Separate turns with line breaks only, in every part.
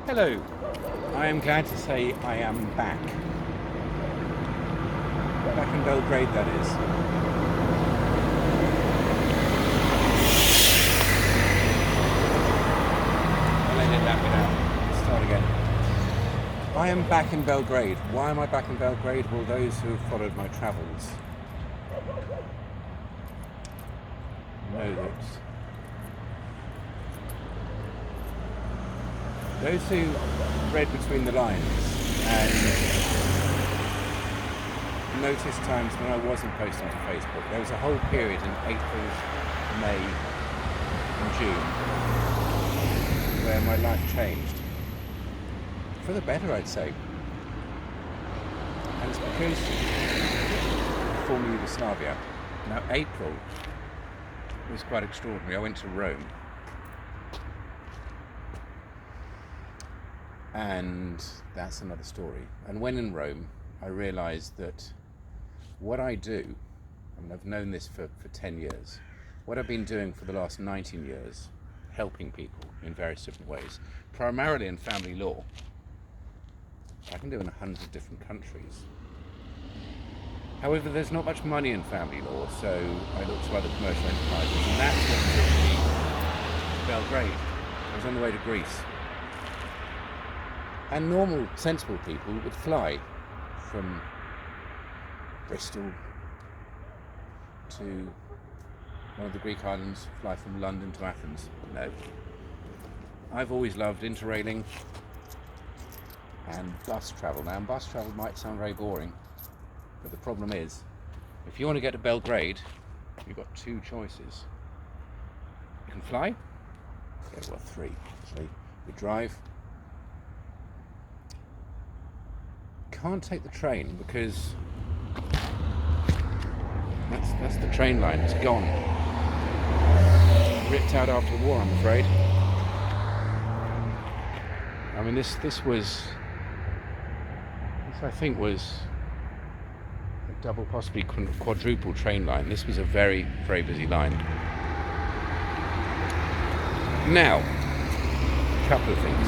Hello, I am glad to say I am back. Back in Belgrade, that is. I'll edit that bit out. Start again. I am back in Belgrade. Why am I back in Belgrade? Well, those who have followed my travels know that those who read between the lines and noticed times when I wasn't posting to Facebook. There was a whole period in April, May and June where my life changed. For the better, I'd say. And it's because of former Yugoslavia. Now, April was quite extraordinary. I went to Rome. And that's another story. And when in Rome, I realized that what I do, and I've known this for 10 years, what I've been doing for the last 19 years, helping people in various different ways, primarily in family law, I can do in 100 different countries. However, there's not much money in family law, so I looked to other commercial enterprises, and that's what took me to Belgrade. I was on the way to Greece. And normal, sensible people would fly from Bristol to one of the Greek islands, fly from London to Athens. No. I've always loved interrailing and bus travel. Now, bus travel might sound very boring, but the problem is, if you want to get to Belgrade, you've got two choices. You can fly, well, three actually. You drive. Can't take the train because that's the train line. It's gone. Ripped out after the war, I'm afraid. I mean, this I think was a double, possibly quadruple train line. This was a very, very busy line. Now, a couple of things.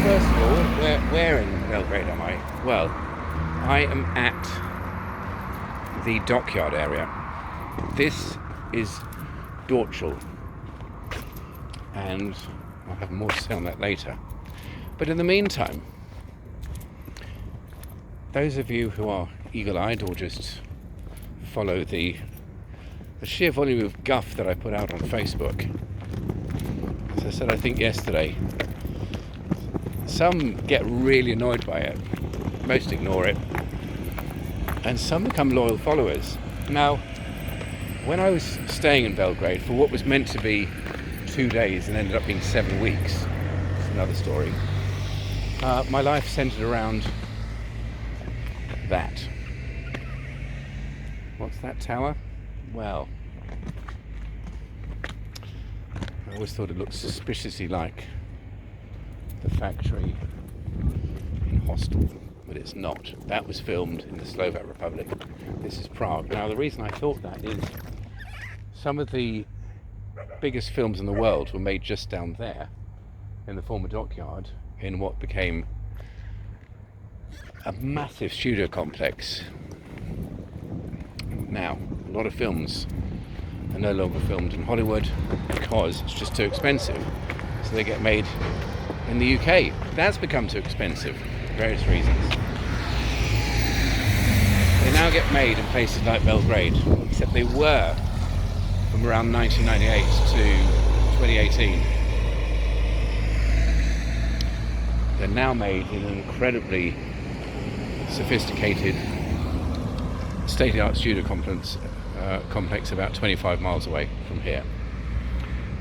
First of all, where in Belgrade am I? Well, I am at the dockyard area. This is Dorchel, and I'll have more to say on that later. But in the meantime, those of you who are eagle-eyed or just follow the sheer volume of guff that I put out on Facebook, as I said, I think yesterday, some get really annoyed by it, most ignore it, and some become loyal followers. Now, when I was staying in Belgrade for what was meant to be 2 days and ended up being 7 weeks, it's another story, my life centered around that. What's that tower? Well, I always thought it looked suspiciously like the factory in Hostel, but it's not. That was filmed in the Slovak Republic. This is Prague. Now, the reason I thought that is some of the biggest films in the world were made just down there in the former dockyard in what became a massive studio complex. Now, a lot of films are no longer filmed in Hollywood because it's just too expensive. So they get made in the UK. That's become too expensive for various reasons. They now get made in places like Belgrade, except they were from around 1998 to 2018. They're now made in an incredibly sophisticated state-of-the-art studio complex about 25 miles away from here.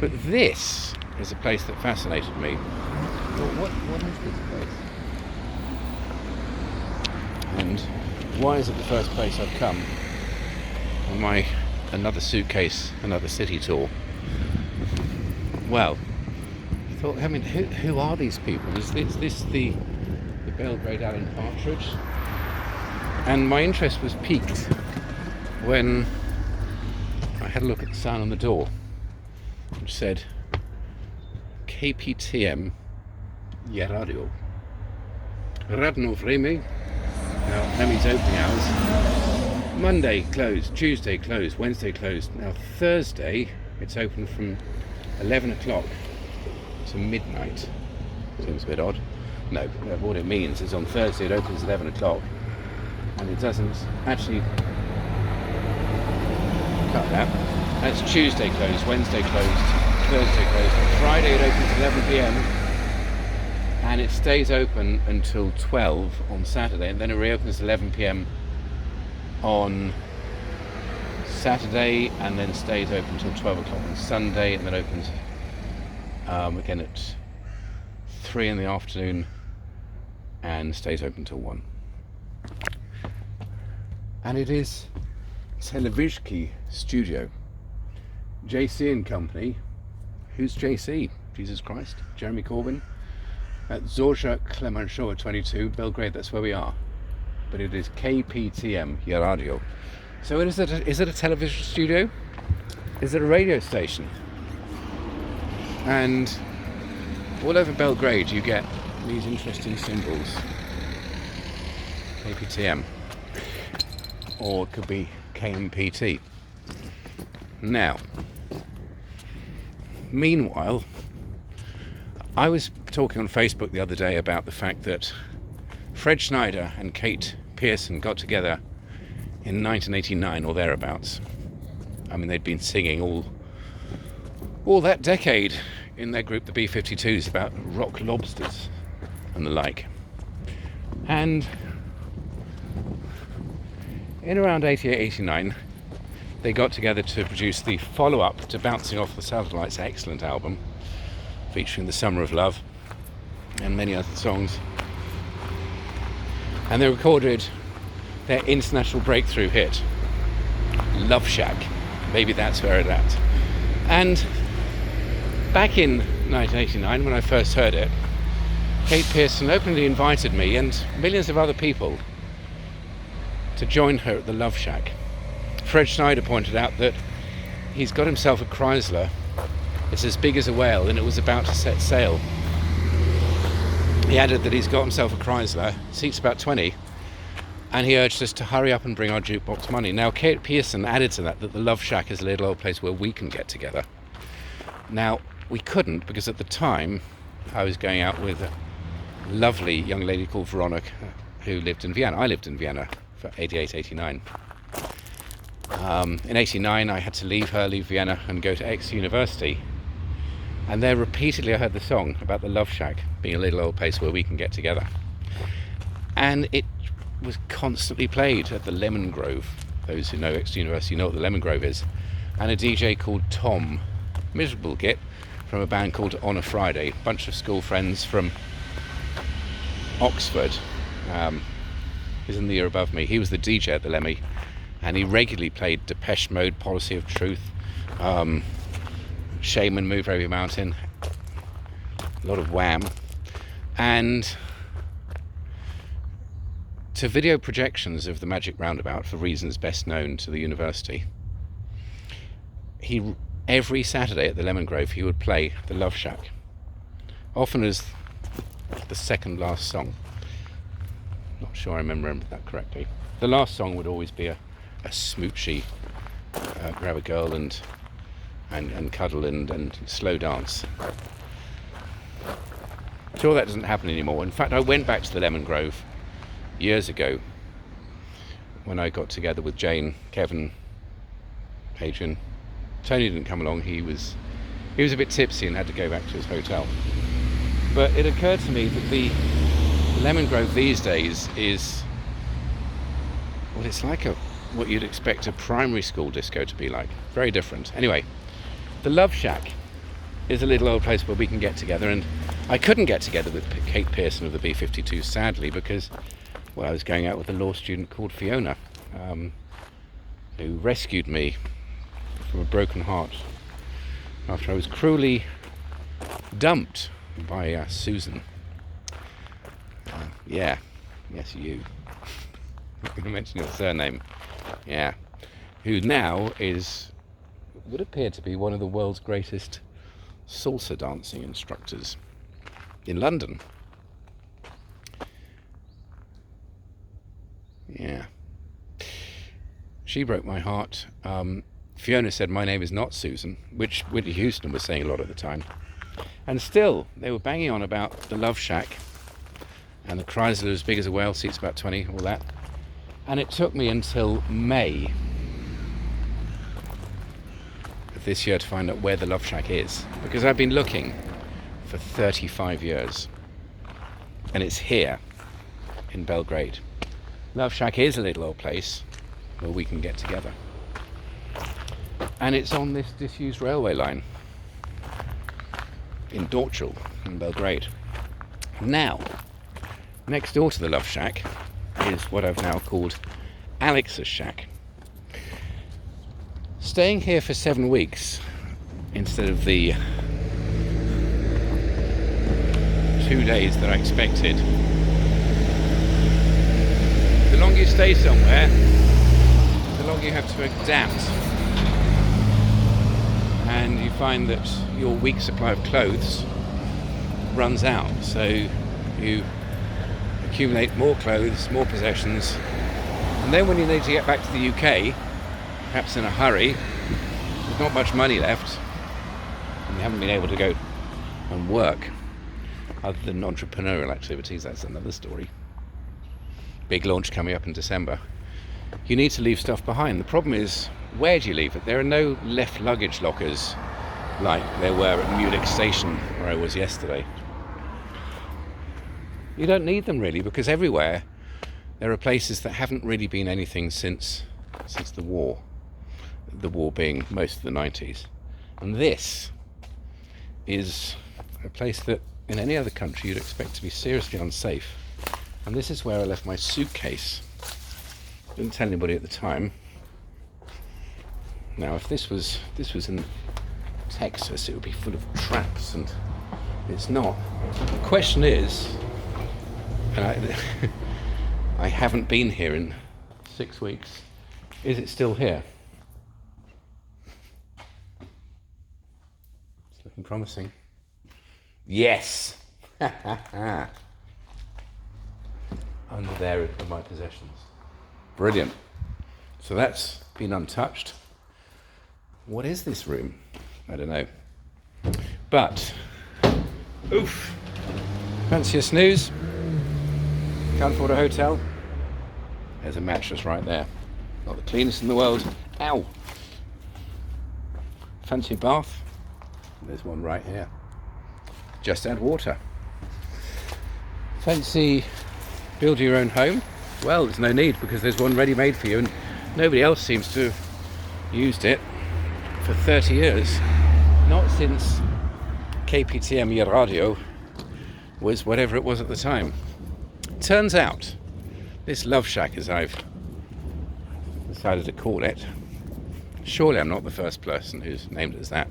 But this is a place that fascinated me. What is this place? And why is it the first place I've come on my another suitcase, another city tour? Well, I thought, I mean, who are these people? Is this the Belgrade Alan Partridge? And my interest was piqued when I had a look at the sign on the door, which said KPTM Radio. Radno Vreme. Now, Lemmy's opening hours. Monday closed, Tuesday closed, Wednesday closed. Now, Thursday, it's open from 11 o'clock to midnight. Seems a bit odd. No, what it means is on Thursday it opens at 11 o'clock and it doesn't actually cut that. That's Tuesday closed, Wednesday closed, Thursday closed. On Friday it opens at 11 p.m. and it stays open until 12 on Saturday, and then it reopens at 11 p.m. on Saturday and then stays open until 12 o'clock on Sunday, and then opens again at 3 in the afternoon and stays open till 1. And it is Televizhki Studio. JC and Company. Who's JC? Jesus Christ. Jeremy Corbyn. At Zorza Clemenceau 22, Belgrade, that's where we are. But it is KPTM Radio. So is it a television studio? Is it a radio station? And all over Belgrade you get these interesting symbols. KPTM. Or it could be KMPT. Now, meanwhile, I was talking on Facebook the other day about the fact that Fred Schneider and Kate Pearson got together in 1989 or thereabouts. I mean, they'd been singing all that decade in their group, the B-52s, about rock lobsters and the like. And in around 88, 89, they got together to produce the follow-up to Bouncing Off the Satellite's excellent album, featuring The Summer of Love and many other songs. And they recorded their international breakthrough hit, Love Shack. Maybe that's where it's at. And back in 1989, when I first heard it, Kate Pearson openly invited me and millions of other people to join her at the Love Shack. Fred Schneider pointed out that he's got himself a Chrysler. It's as big as a whale and it was about to set sail. He added that he's got himself a Chrysler, seats about 20, and he urged us to hurry up and bring our jukebox money. Now, Kate Pearson added to that the Love Shack is a little old place where we can get together. Now, we couldn't, because at the time I was going out with a lovely young lady called Veronica who lived in Vienna. I lived in Vienna for 88, 89. In 89 I had to leave Vienna and go to Aix University, and there repeatedly I heard the song about the Love Shack being a little old place where we can get together, and it was constantly played at the Lemon Grove. Those who know Aix University know what the Lemon Grove is. And a DJ called Tom, miserable git, from a band called On a Friday, bunch of school friends from Oxford, he's in the year above me. He was the DJ at the Lemmy, and he regularly played Depeche Mode, Policy of Truth, Shaman, Move Over Your Mountain, a lot of Wham, and to video projections of the Magic Roundabout, for reasons best known to the university, every Saturday at the Lemon Grove he would play the Love Shack, often as the second last song. Not sure I remember that correctly. The last song would always be a smoochy, grab a girl and cuddle and slow dance. Sure, that doesn't happen anymore. In fact, I went back to the Lemon Grove years ago when I got together with Jane, Kevin, Adrian. Tony didn't come along. He was a bit tipsy and had to go back to his hotel. But it occurred to me that the Lemon Grove these days is, well, it's like what you'd expect a primary school disco to be like. Very different. Anyway, the Love Shack is a little old place where we can get together, and I couldn't get together with Kate Pearson of the B-52, sadly, because, well, I was going out with a law student called Fiona, who rescued me from a broken heart after I was cruelly dumped by Susan. Yes, you. I'm going to mention your surname. Yeah. Who now would appear to be one of the world's greatest salsa dancing instructors in London. She broke my heart. Fiona said my name is not Susan, which Whitney Houston was saying a lot at the time. And still, they were banging on about the Love Shack and the Chrysler as big as a whale, seats about 20, all that. And it took me until May of this year to find out where the Love Shack is, because I've been looking for 35 years. And it's here in Belgrade. Love Shack is a little old place where we can get together. And it's on this disused railway line in Dorchel, in Belgrade. Now, next door to the Love Shack is what I've now called Alex's Shack. Staying here for 7 weeks instead of the 2 days that I expected. The longer you stay somewhere, the longer you have to adapt. And you find that your week's supply of clothes runs out. So you accumulate more clothes, more possessions. And then when you need to get back to the UK, perhaps in a hurry, there's not much money left, and you haven't been able to go and work other than entrepreneurial activities. That's another story. Big launch coming up in December. You need to leave stuff behind. The problem is, where do you leave it? There are no left luggage lockers like there were at Munich station where I was yesterday. You don't need them really, because everywhere there are places that haven't really been anything since the war being most of the 90s. And this is a place that in any other country you'd expect to be seriously unsafe. And this is where I left my suitcase. Didn't tell anybody at the time. Now, if this was in Texas, it would be full of traps, and it's not. The question is, and I haven't been here in 6 weeks, is it still here? It's looking promising. Yes! Under there are my possessions. Brilliant. So that's been untouched. What is this room? I don't know. But, oof. Fancy a snooze? Can't afford a hotel? There's a mattress right there. Not the cleanest in the world. Ow! Fancy a bath? There's one right here. Just add water. Fancy build your own home? Well, there's no need, because there's one ready made for you, and nobody else seems to have used it for 30 years. Not since KPTM Radio was whatever it was at the time. Turns out, this Love Shack, as I've decided to call it, surely I'm not the first person who's named it as that.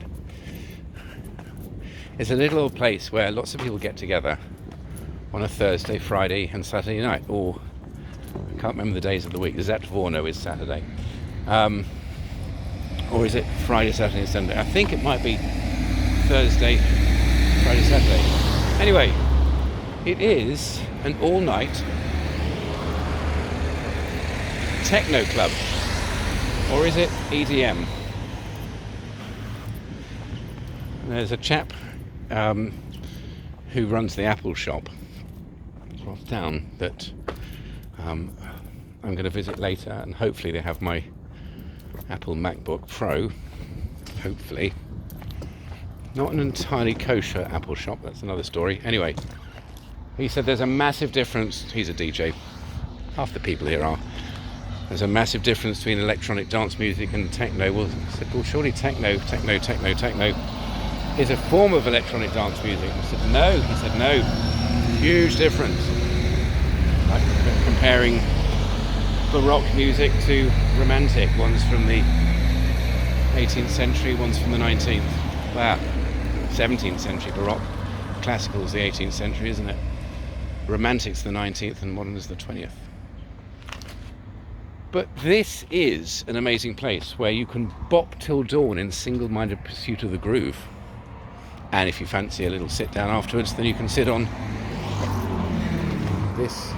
It's a little old place where lots of people get together on a Thursday, Friday and Saturday night, or I can't remember the days of the week. Zatvorno is Saturday. Or is it Friday, Saturday and Sunday? I think it might be Thursday, Friday, Saturday. Anyway, it is an all-night techno club. Or is it EDM? There's a chap who runs the Apple shop across town that I'm going to visit later, and hopefully they have my Apple MacBook Pro. Hopefully. Not an entirely kosher Apple shop, that's another story. Anyway, he said there's a massive difference. He's a DJ. Half the people here are. There's a massive difference between electronic dance music and techno. Well, I said, well, surely techno is a form of electronic dance music. I said, no. He said, no. Huge difference. Like comparing Baroque music to romantic. One's from the 18th century, one's from the 19th. Wow. 17th century Baroque. Classical's the 18th century, isn't it? Romantic's the 19th and modern is the 20th. But this is an amazing place where you can bop till dawn in single-minded pursuit of the groove. And if you fancy a little sit down afterwards, then you can sit on this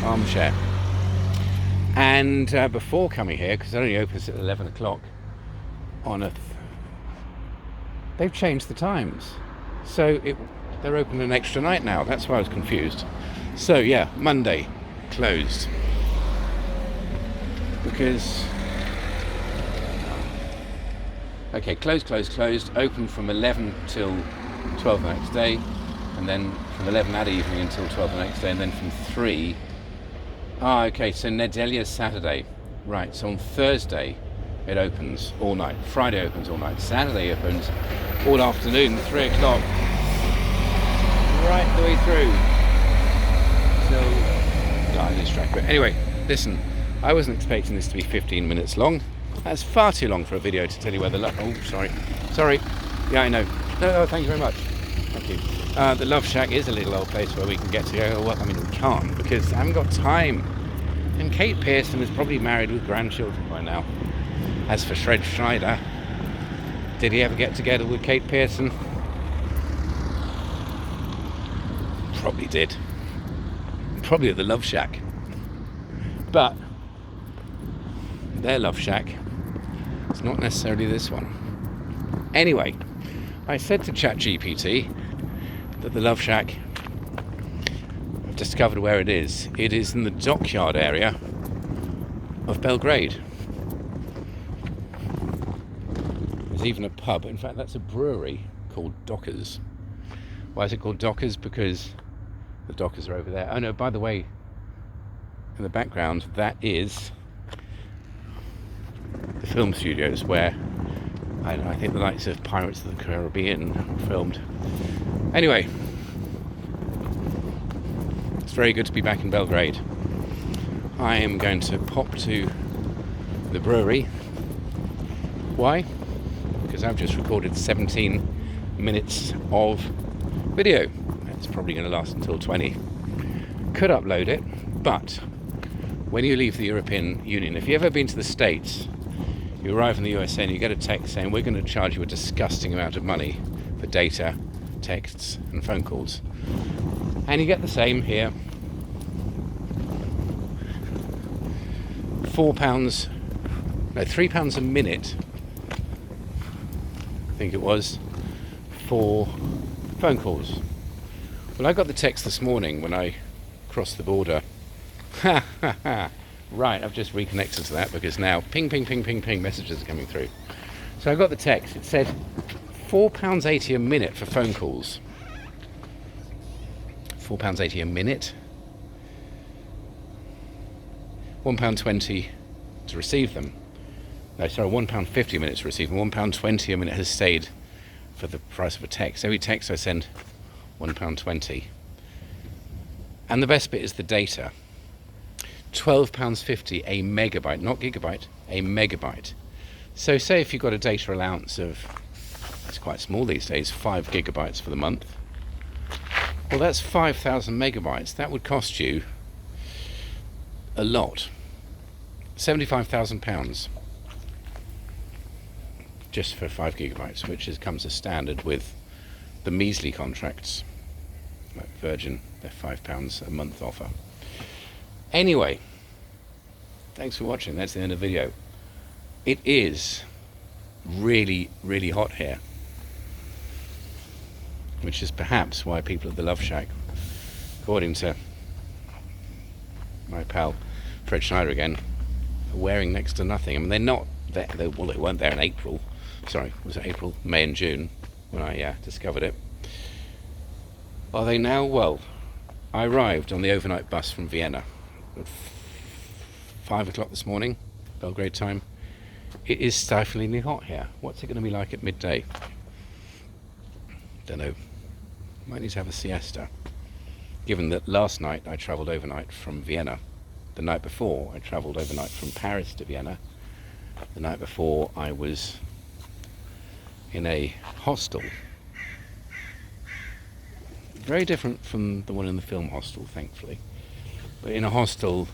armchair. And before coming here, because it only opens at 11 o'clock on they've changed the times. So they're open an extra night now. That's why I was confused. So yeah, Monday, closed. Because, okay, closed, open from 11 till 12 the next day, and then from 11 that evening until 12 the next day, and then from 3. Okay, so Nedelia's Saturday. Right, so on Thursday it opens all night. Friday opens all night. Saturday opens all afternoon, 3 o'clock. Right the way through. So, I lose track of it. Anyway, listen, I wasn't expecting this to be 15 minutes long. That's far too long for a video to tell you where the sorry. Yeah, I know. No, thank you very much. Thank you. The Love Shack is a little old place where we can get to go. Well, I mean, we can't because I haven't got time. And Kate Pearson is probably married with grandchildren by now. As for Fred Schneider, did he ever get together with Kate Pearson? Probably did. Probably at the Love Shack. But their Love Shack is not necessarily this one. Anyway, I said to ChatGPT that the Love Shack, I've discovered where it is. It is in the dockyard area of Belgrade. There's even a pub. In fact, that's a brewery called Dockers. Why is it called Dockers? Because the Dockers are over there. Oh no, by the way, in the background, that is the film studios where I think the likes of Pirates of the Caribbean were filmed. Anyway, it's very good to be back in Belgrade. I am going to pop to the brewery. Why? Because I've just recorded 17 minutes of video. It's probably going to last until 20. Could upload it, but when you leave the European Union, if you've ever been to the States, you arrive in the USA and you get a text saying we're going to charge you a disgusting amount of money for data, texts and phone calls. And you get the same here. £3 a minute, I think it was, for phone calls. Well, I got the text this morning when I crossed the border. Right, I've just reconnected to that because now ping, messages are coming through. So I got the text. It said £4.80 a minute for phone calls. £4.80 a minute. £1.20 to receive them. No, sorry, £1.50 a minute to receive them. £1.20 a minute has stayed for the price of a text. Every text I send, £1.20. And the best bit is the data. £12.50 a megabyte, not gigabyte, a megabyte. So say if you've got a data allowance of, it's quite small these days, 5 gigabytes for the month. Well, that's 5,000 megabytes. That would cost you a lot. £75,000 just for 5 gigabytes, which comes as standard with the measly contracts. Like Virgin, they're £5 a month offer. Anyway, thanks for watching. That's the end of the video. It is really, really hot here, which is perhaps why people at the Love Shack, according to my pal Fred Schneider again, are wearing next to nothing. I mean, they're not there. Well, they weren't there in April. Sorry, was it April, May and June when I discovered it. Are they now? Well, I arrived on the overnight bus from Vienna at 5 o'clock this morning, Belgrade time. It is stiflingly hot here. What's it going to be like at midday? Don't know. Might need to have a siesta. Given that last night I travelled overnight from Vienna. The night before I travelled overnight from Paris to Vienna. The night before I was in a hostel. Very different from the one in the film Hostel, thankfully. But in a hostel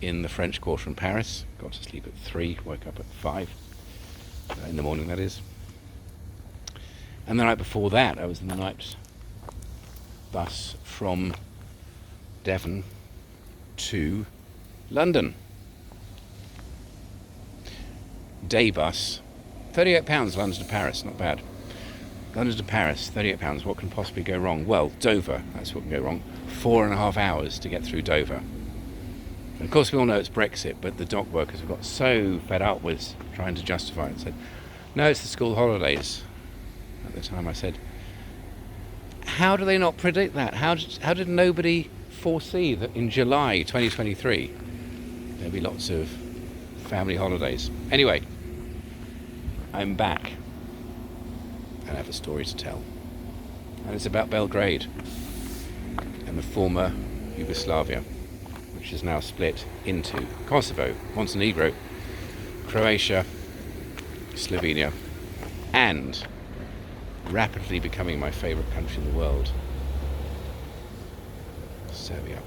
in the French Quarter in Paris. Got to sleep at 3, woke up at 5 in the morning, that is. And the night before that, I was in the night bus from Devon to London. day bus, £38, London to Paris, not bad. London to Paris, £38, what can possibly go wrong? Well, Dover, that's what can go wrong. 4.5 hours to get through Dover. And of course we all know it's Brexit, but the dock workers have got so fed up with trying to justify it and said, no, it's the school holidays. At the time I said, how do they not predict that? How did nobody foresee that in July 2023 there'll be lots of family holidays? Anyway, I'm back and I have a story to tell. And it's about Belgrade and the former Yugoslavia, which is now split into Kosovo, Montenegro, Croatia, Slovenia, and rapidly becoming my favourite country in the world, Serbia.